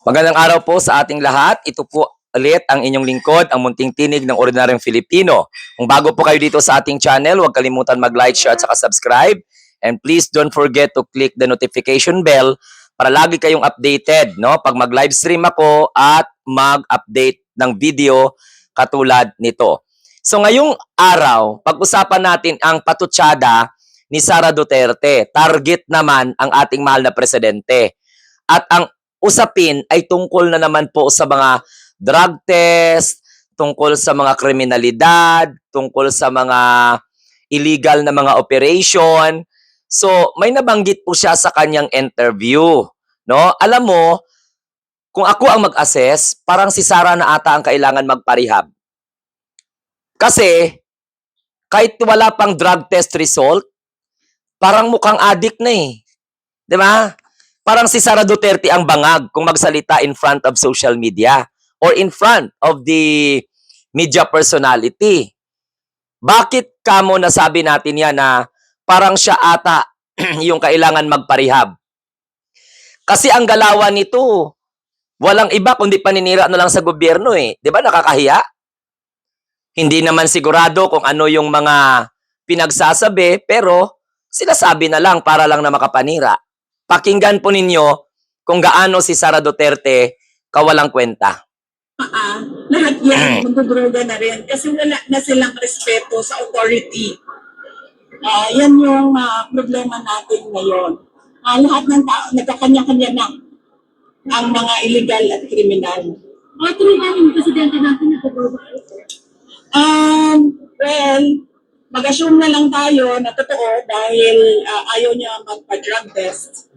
Magandang araw po sa ating lahat. Ito po ulit ang inyong lingkod, ang munting tinig ng ordinaryong Filipino. Kung bago po kayo dito sa ating channel, huwag kalimutan mag-like, share at saka subscribe. And please don't forget to click the notification bell para lagi kayong updated, no? Pag mag-live stream ako at mag-update ng video katulad nito. So ngayong araw, pag-usapan natin ang patutsada ni Sara Duterte. Target naman ang ating mahal na presidente. At ang usapin ay tungkol na naman po sa mga drug test, tungkol sa mga kriminalidad, tungkol sa mga illegal na mga operation. So, may nabanggit po siya sa kanyang interview, no? Alam mo, kung ako ang mag-assess, parang si Sara na ata ang kailangan magparehab. Kasi kahit wala pang drug test result, parang mukhang addict na eh. 'Di ba? Parang si Sara Duterte ang bangag kung magsalita in front of social media or in front of the media personality. Bakit kamo nasabi natin yan na parang siya ata yung kailangan magparehab? Kasi ang galawan nito, walang iba kundi paninira na lang sa gobyerno eh. Di ba nakakahiya? Hindi naman sigurado kung ano yung mga pinagsasabi, pero sinasabi na lang para lang na makapanira. Pakinggan po ninyo kung gaano si Sara Duterte kawalang kwenta. Lahat yan, magdodroga na rin kasi wala na silang respeto sa authority. Yan yung problema natin ngayon. Lahat ng tao, nagkakanya-kanya na ang mga illegal at kriminal. True ba yung presidente natin nagdodroga? Well, mag-assume na lang tayo na totoo dahil ayaw niya magpa-drug test.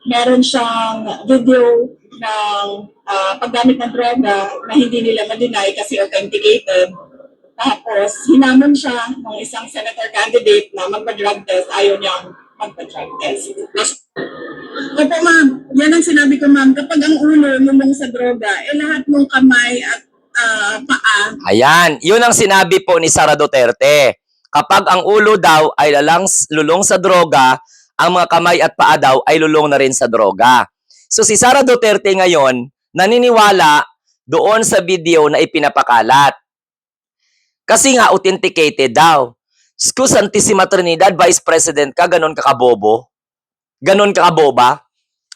Meron siyang video ng paggamit ng droga na hindi nila ma-deny kasi authenticated. Tapos, hinamon siya ng isang senator candidate na magpa-drug test. Ayaw niyang magpa-drug test. Opo, ma'am. Yan ang sinabi ko, ma'am. Kapag ang ulo lumong sa droga, lahat ng kamay at paa. Ayan, yun ang sinabi po ni Sara Duterte. Kapag ang ulo daw ay lulong sa droga, ang mga kamay at paa daw ay lulong na rin sa droga. So si Sara Duterte ngayon, naniniwala doon sa video na ipinapakalat. Kasi nga authenticated daw. Excuse Santissima Trinidad, Vice President ka, ganon ka kabobo? Ganon ka kaboba?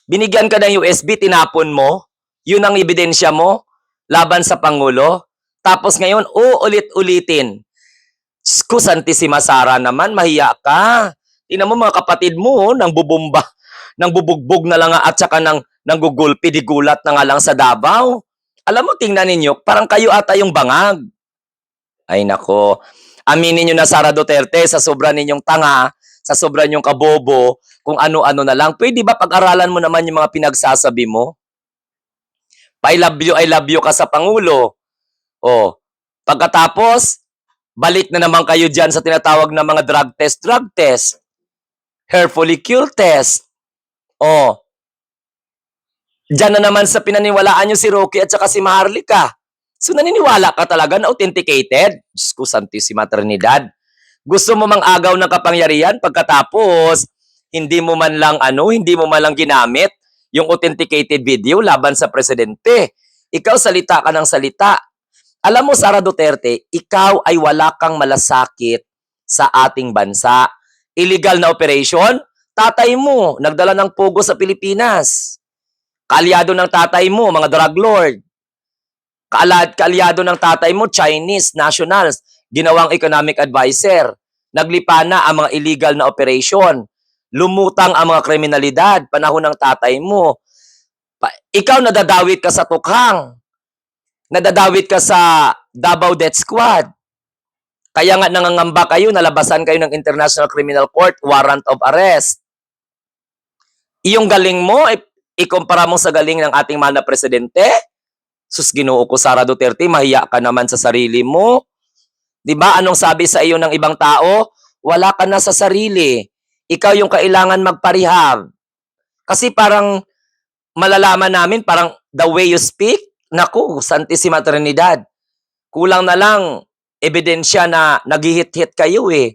Binigyan ka ng USB, tinapon mo? Yun ang ebidensya mo laban sa Pangulo? Tapos ngayon, ulit-ulitin. Excuse Santissima Sara naman, mahiya ka. Tingnan mo mga kapatid mo, nang bubumba, nang bubugbog na lang at saka nang gugulpi, digulat na nga lang sa Davao. Alam mo, tingnan ninyo, parang kayo ata yung bangag. Ay nako, aminin nyo na Sara Duterte sa sobra ninyong tanga, sa sobra ninyong kabobo, kung ano-ano na lang. Pwede ba pag-aralan mo naman yung mga pinagsasabi mo? I love you ka sa Pangulo. O, pagkatapos, balik na naman kayo dyan sa tinatawag na mga drug test, hair follicle test. O, dyan na naman sa pinaniwalaan nyo si Rocky at saka si Maharlika. So naniniwala ka talaga na authenticated? Diyos ko, Santissima Trinidad. Gusto mo mang agaw ng kapangyarihan pagkatapos hindi mo man lang ginamit yung authenticated video laban sa presidente. Ikaw salita ka ng salita. Alam mo, Sara Duterte, ikaw ay wala kang malasakit sa ating bansa. Illegal na operation, tatay mo, nagdala ng pogo sa Pilipinas. Kaalyado ng tatay mo, mga drug lord. Kaalyado ng tatay mo, Chinese nationals, ginawang economic advisor. Naglipa na ang mga illegal na operation. Lumutang ang mga kriminalidad, panahon ng tatay mo. Ikaw nadadawit ka sa tukhang. Nadadawit ka sa Davao Death Squad. Kaya nga nangangamba kayo, nalabasan kayo ng International Criminal Court, warrant of arrest. Iyong galing mo, ikumpara mo sa galing ng ating mahal na presidente, sus, Ginoo ko, Sara Duterte, mahiya ka naman sa sarili mo. 'Di ba? Anong sabi sa iyo ng ibang tao? Wala ka na sa sarili. Ikaw yung kailangan magparehab. Kasi parang malalaman namin, parang the way you speak, naku, Santissima Trinidad. Kulang na lang ebidensya na naghihit-hit kayo eh.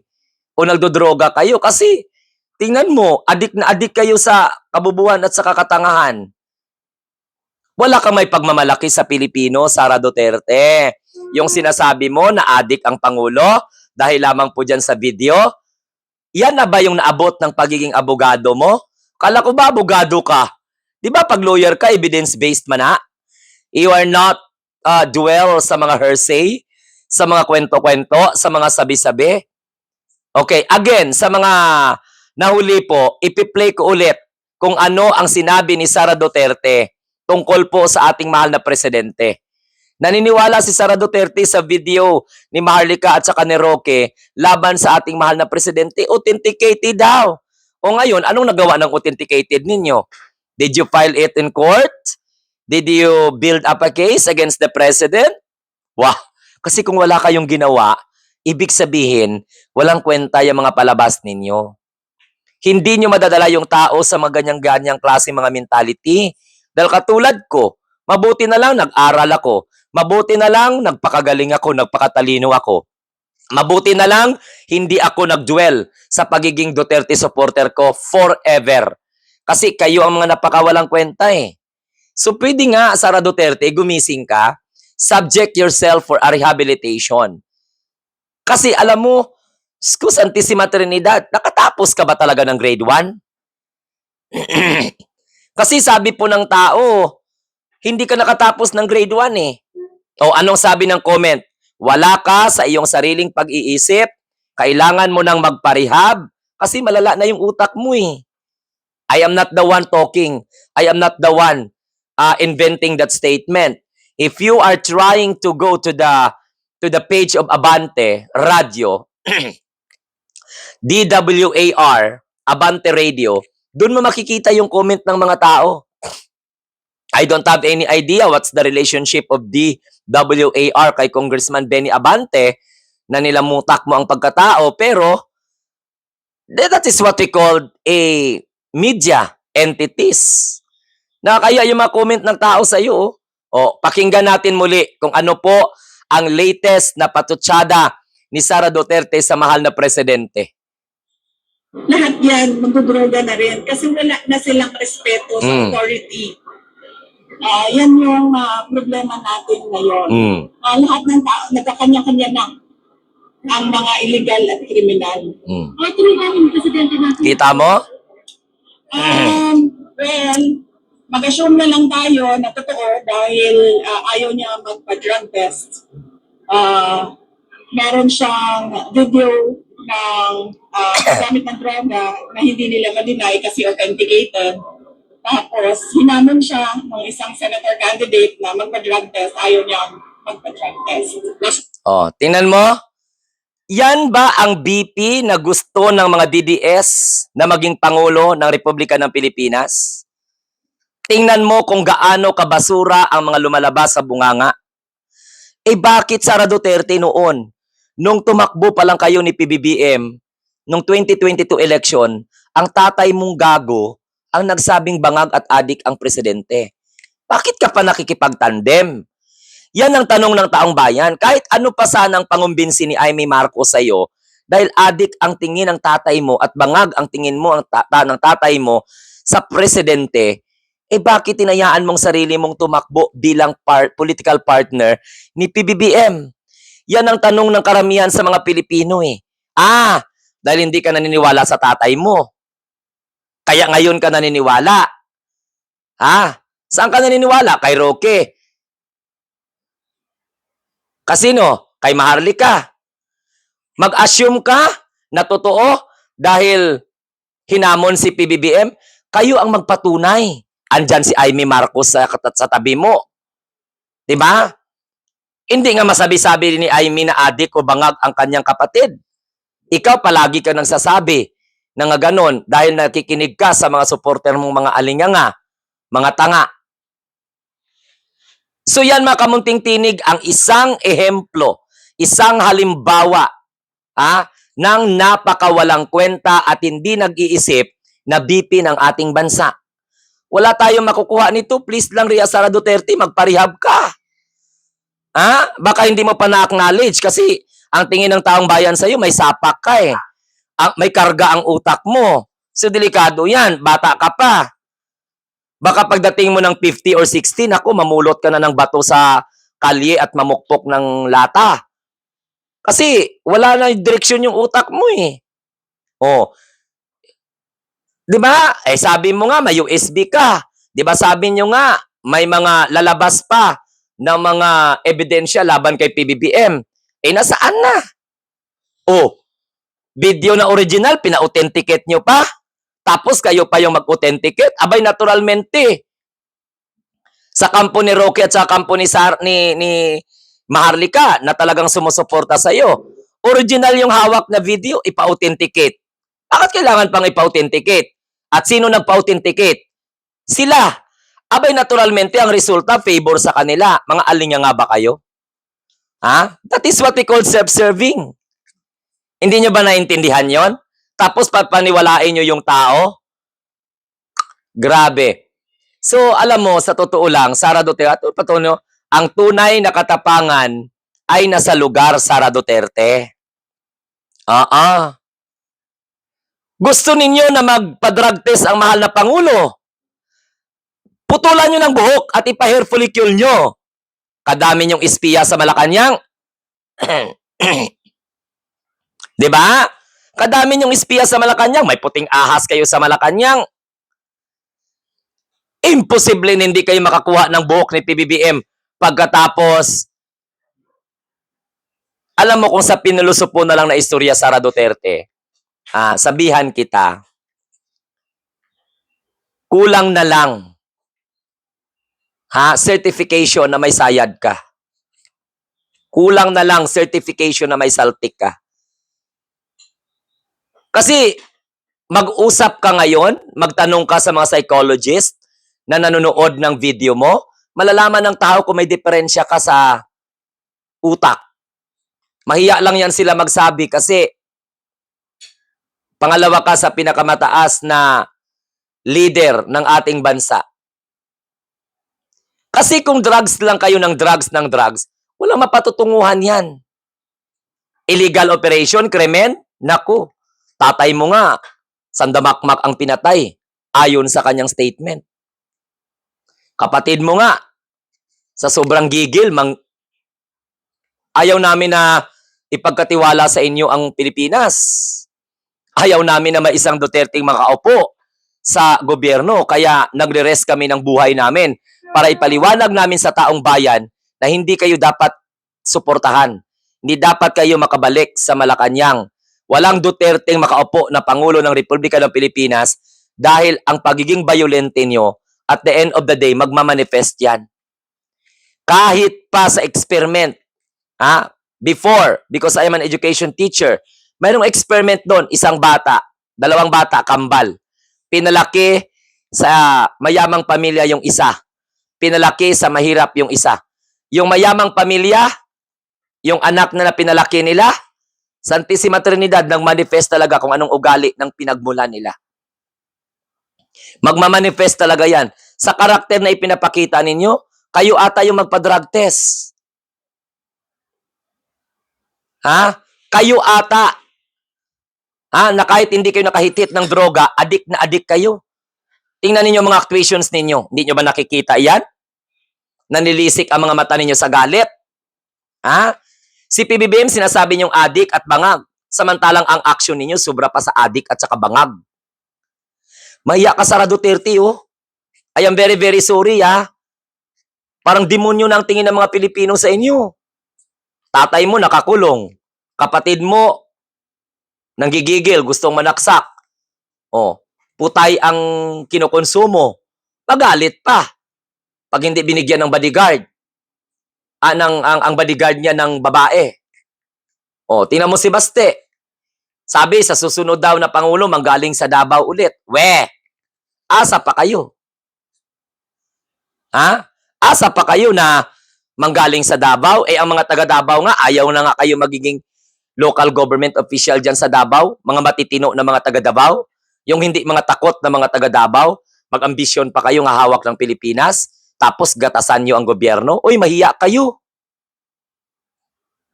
O nagdodroga kayo. Kasi tingnan mo, adik na adik kayo sa kabubuhan at sa kakatangahan. Wala kang may pagmamalaki sa Pilipino, Sara Duterte. Yung sinasabi mo na adik ang Pangulo dahil lamang po dyan sa video, yan na ba yung naabot ng pagiging abogado mo? Kala ko ba abogado ka? Di ba pag lawyer ka, evidence-based man na? You are not dwell sa mga hearsay, sa mga kwento-kwento, sa mga sabi-sabi. Okay, again, sa mga nahuli po, ipi-play ko ulit kung ano ang sinabi ni Sara Duterte tungkol po sa ating mahal na presidente. Naniniwala si Sara Duterte sa video ni Maharlika at saka ni Roque laban sa ating mahal na presidente. Authenticated daw. O ngayon, anong nagawa ng authenticated ninyo? Did you file it in court? Did you build up a case against the president? Wah, kasi kung wala kayong ginawa, ibig sabihin, walang kwenta yung mga palabas ninyo. Hindi nyo madadala yung tao sa mga ganyang-ganyang klase mga mentality. Dahil katulad ko, mabuti na lang nag-aral ako. Mabuti na lang nagpakagaling ako, nagpakatalino ako. Mabuti na lang hindi ako nag-dwell sa pagiging Duterte supporter ko forever. Kasi kayo ang mga napakawalang kwenta eh. So pwede nga, Sara Duterte, gumising ka, subject yourself for a rehabilitation. Kasi alam mo, Santissima Trinidad, nakatapos ka ba talaga ng grade 1? Kasi sabi po ng tao, hindi ka nakatapos ng grade 1 eh. O anong sabi ng comment? Wala ka sa iyong sariling pag-iisip, kailangan mo nang magparehab kasi malala na yung utak mo eh. I am not the one talking. I am not the one inventing that statement. If you are trying to go to the page of Abante Radio, DWAR, Abante Radio, doon mo makikita yung comment ng mga tao. I don't have any idea what's the relationship of DWAR kay Congressman Benny Abante na nilamutak mo ang pagkatao, pero that is what we call a media entities. Na kaya yung mga comment ng tao sa iyo, pakinggan natin muli kung ano po ang latest na patutsada ni Sara Duterte sa mahal na presidente. Lahat yan, magdudroga na rin kasi wala na silang respeto sa authority. Yan yung problema natin ngayon. Lahat ng tao, nagkakanya-kanya na ang mga illegal at kriminal. Kita mo? Well, mag-assume na lang tayo na totoo dahil ayaw niya magpa-drug test. Meron siyang video ng paggamit ng droga na hindi nila ma-deny kasi authenticated. Tapos, hinamon siya ng isang senator candidate na magpa-drug test. Ayaw niya magpa-drug test. Tingnan mo. Yan ba ang BP na gusto ng mga DDS na maging Pangulo ng Republika ng Pilipinas? Tingnan mo kung gaano kabasura ang mga lumalabas sa bunganga. Bakit Sara Duterte noon, nung tumakbo pa lang kayo ni PBBM, nung 2022 election, ang tatay mong gago ang nagsabing bangag at adik ang presidente? Bakit ka pa nakikipagtandem? Yan ang tanong ng taong bayan. Kahit ano pa sanang pangumbinsi ni Amy Marcos sa iyo, dahil adik ang tingin ng tatay mo at bangag ang tingin mo ng tatay mo sa presidente, bakit tinayaan mong sarili mong tumakbo bilang political partner ni PBBM? Yan ang tanong ng karamihan sa mga Pilipino eh. Dahil hindi ka naniniwala sa tatay mo. Kaya ngayon ka naniniwala. Saan ka naniniwala? Kay Roque. Kasino? Kay Maharlika. Mag-assume ka na totoo dahil hinamon si PBBM, kayo ang magpatunay. Andyan si Amy Marcos sa tabi mo. Diba? Hindi nga masabi-sabi ni Amy na adik o bangag ang kanyang kapatid. Ikaw palagi ka nang sasabi na nga ganon dahil nakikinig ka sa mga supporter mong mga alinganga, mga tanga. So yan mga kamunting tinig ang isang ehemplo, isang halimbawa ng napakawalang kwenta at hindi nag-iisip na BP ng ating bansa. Wala tayong makukuha nito. Please lang, Sara Duterte, magparehab ka. Baka hindi mo pa na-acknowledge kasi ang tingin ng taong bayan sa'yo, may sapak ka eh. May karga ang utak mo. So, delikado yan. Bata ka pa. Baka pagdating mo ng 50 or 60, naku, mamulot ka na ng bato sa kalye at mamukpok ng lata. Kasi wala na yung direksyon yung utak mo eh. Oh, 'di ba? Eh sabi mo nga may USB ka. 'Di ba sabi nyo nga may mga lalabas pa ng mga ebidensya laban kay PBBM. Eh nasaan na? Oh, video na original pina-authenticate nyo pa. Tapos kayo pa yung mag-authenticate. Abay naturalmente. Sa kampo ni Roque at sa kampo ni Maharlika na talagang sumusuporta sa iyo. Original yung hawak na video, ipa-authenticate. Bakit kailangan pang ipa-authenticate? At sino nagpa-authenticate? Sila. Abay naturalmente ang resulta favor sa kanila. Mga alinya nga ba kayo? Ha? That is what we call self-serving. Hindi nyo ba naintindihan yon? Tapos papaniwalain nyo yung tao? Grabe. So, alam mo, sa totoo lang, Sara Duterte, patuno, ang tunay na katapangan ay nasa lugar Sara Duterte. Gusto ninyo na magpa-drug test ang mahal na Pangulo? Putulan nyo ng buhok at ipa-hair follicle nyo. Kadami nyong espiya sa Malacanang. Diba? Kadami nyong espiya sa Malacanang. May puting ahas kayo sa Malacanang. Imposible na hindi kayo makakuha ng buhok ni PBBM pagkatapos alam mo kung sa pinuluso po na lang na istorya Sara Duterte, sabihan kita, kulang na lang certification na may sayad ka. Kulang na lang certification na may saltik ka. Kasi mag-usap ka ngayon, magtanong ka sa mga psychologist na nanonood ng video mo, malalaman ng tao kung may diferensya ka sa utak. Mahiya lang yan sila magsabi kasi pangalawa ka sa pinakamataas na leader ng ating bansa. Kasi kung drugs lang kayo ng drugs, walang mapatutunguhan yan. Illegal operation, krimen, naku, tatay mo nga, sandamakmak ang pinatay, ayon sa kanyang statement. Kapatid mo nga, sa sobrang gigil, ayaw namin na ipagkatiwala sa inyo ang Pilipinas. Ayaw namin na may isang Duterte makaupo sa gobyerno. Kaya nagre-rest kami ng buhay namin para ipaliwanag namin sa taong bayan na hindi kayo dapat suportahan. Hindi dapat kayo makabalik sa Malacanang. Walang Duterte makaupo na Pangulo ng Republika ng Pilipinas dahil ang pagiging violente nyo, at the end of the day, magmamanifest yan. Kahit pa sa experiment, before, because I am an education teacher, mayroong experiment doon, isang bata, dalawang bata, kambal. Pinalaki sa mayamang pamilya yung isa. Pinalaki sa mahirap yung isa. Yung mayamang pamilya, yung anak na pinalaki nila, Santissima Trinidad, nag-manifest talaga kung anong ugali ng pinagmula nila. Magmamanifest talaga yan. Sa karakter na ipinapakita ninyo, kayo ata yung magpa-drug test. Kayo ata. Na kahit hindi kayo nakahitit ng droga, adik na adik kayo. Tingnan ninyo mga actuations ninyo. Hindi nyo ba nakikita yan? Nanilisik ang mga mata ninyo sa galit. Si PBBM sinasabi nyong adik at bangag. Samantalang ang action ninyo sobra pa sa adik at saka bangag. Mahiya ka Sara Duterte, oh. I am very, very sorry, Parang demonyo na ang tingin ng mga Pilipino sa inyo. Tatay mo nakakulong. Kapatid mo nanggigigil, gustong manaksak. Putay ang kinukonsumo. Magalit pa. Pag hindi binigyan ng bodyguard. Ang bodyguard niya ng babae. Tingnan mo si Baste. Sabi, sa susunod daw na Pangulo, manggaling sa Davao ulit. Asa pa kayo? Asa pa kayo na manggaling sa Davao? Ang mga taga Davao nga, ayaw na nga kayo magiging local government official dyan sa Davao. Mga matitino na mga taga Davao. Yung hindi mga takot na mga taga Davao. Mag-ambisyon pa kayo nga hawak ng Pilipinas. Tapos gatasan nyo ang gobyerno. Uy, mahiya kayo.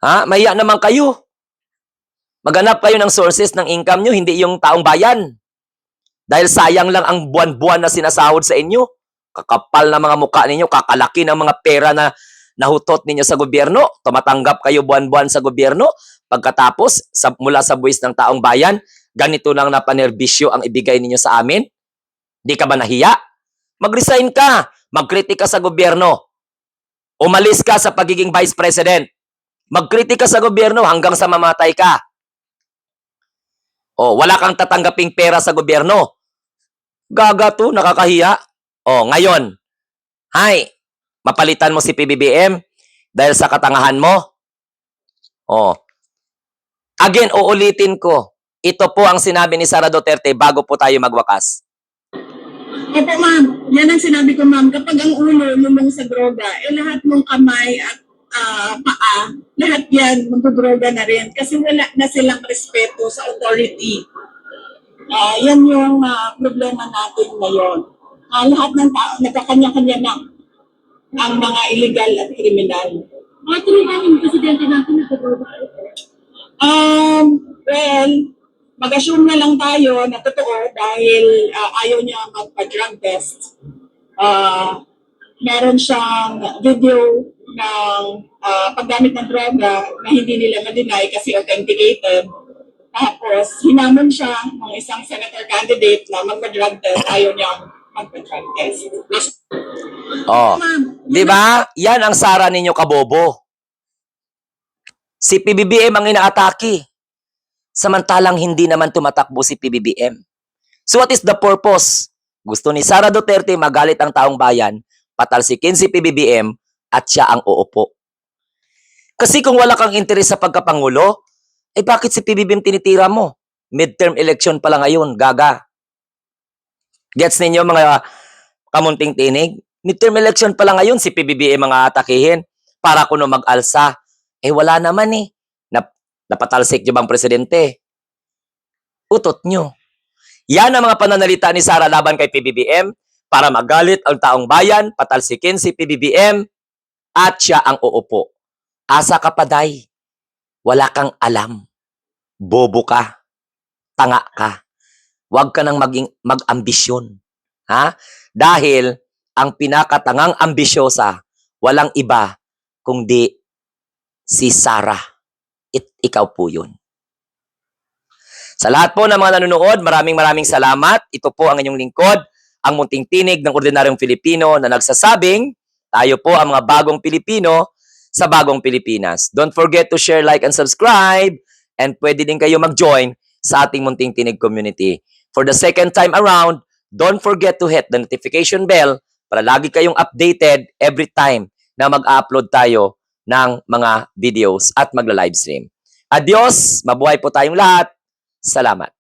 Mahiya naman kayo. Maghanap kayo ng sources ng income nyo, hindi yung taong bayan. Dahil sayang lang ang buwan-buwan na sinasahod sa inyo. Kakapal na mga mukha ninyo, kakalaki ng mga pera na nahutot ninyo sa gobyerno. Tumatanggap kayo buwan-buwan sa gobyerno. Pagkatapos, mula sa buwis ng taong bayan, ganito lang na panerbisyo ang ibigay ninyo sa amin? Di ka ba nahiya? Mag-resign ka. Mag-critic ka sa gobyerno. Umalis ka sa pagiging vice president. Mag-critic ka sa gobyerno hanggang sa mamatay ka. O, wala kang tatanggaping pera sa gobyerno. Gaga to, nakakahiya. O, ngayon, hi, mapalitan mo si PBBM dahil sa katangahan mo. O, again, uulitin ko. Ito po ang sinabi ni Sara Duterte bago po tayo magwakas. Opo, ma'am. Yan ang sinabi ko, ma'am. Kapag ang ulo lumong sa droga, lahat ng kamay at paa, lahat yan magdodroga na rin. Kasi wala na silang respeto sa authority. Yan yung problema natin ngayon. Lahat ng tao, nagkakanya-kanya na ang mga illegal at kriminal. Tuloy presidente natin nagdodroga. Well, mag-assume na lang tayo na totoo dahil ayaw niya magpa-drug test. Meron siyang video ng paggamit ng droga na hindi nila ma-deny kasi authenticated. Tapos, hinamon siya ng isang senator candidate na magpa-drug test. Ayaw niya magpa-drug test. Oh, di ba? Yan ang Sara ninyo kabobo. Si PBBM ang inaatake. Samantalang hindi naman tumatakbo si PBBM. So what is the purpose? Gusto ni Sara Duterte magalit ang taong bayan, patalsikin si PBBM at siya ang uupo. Kasi kung wala kang interes sa pagkapangulo, eh bakit si PBBM tinitira mo? Midterm election pala ngayon, gaga. Gets ninyo mga kamunting tinig? Midterm election pala ngayon, si PBBM ang aatakihin para kuno mag-alsa. Eh wala naman eh. Napatalsik nyo bang presidente? Utot nyo. Yan ang mga pananalita ni Sara laban kay PBBM para magalit ang taong bayan, patalsikin si PBBM at siya ang uupo. Asa ka pa, day. Wala kang alam. Bobo ka. Tanga ka. Huwag ka nang mag-ambisyon. Ha? Dahil ang pinakatangang ambisyosa, walang iba kundi si Sara. Ikaw po yun. Sa lahat po ng mga nanonood, maraming salamat. Ito po ang inyong lingkod, ang munting tinig ng ordinaryong Pilipino na nagsasabing, tayo po ang mga bagong Pilipino sa bagong Pilipinas. Don't forget to share, like, and subscribe. And pwede din kayo mag-join sa ating munting tinig community. For the second time around, don't forget to hit the notification bell para lagi kayong updated every time na mag-upload tayo ng mga videos at magla-livestream. Adios! Mabuhay po tayong lahat! Salamat!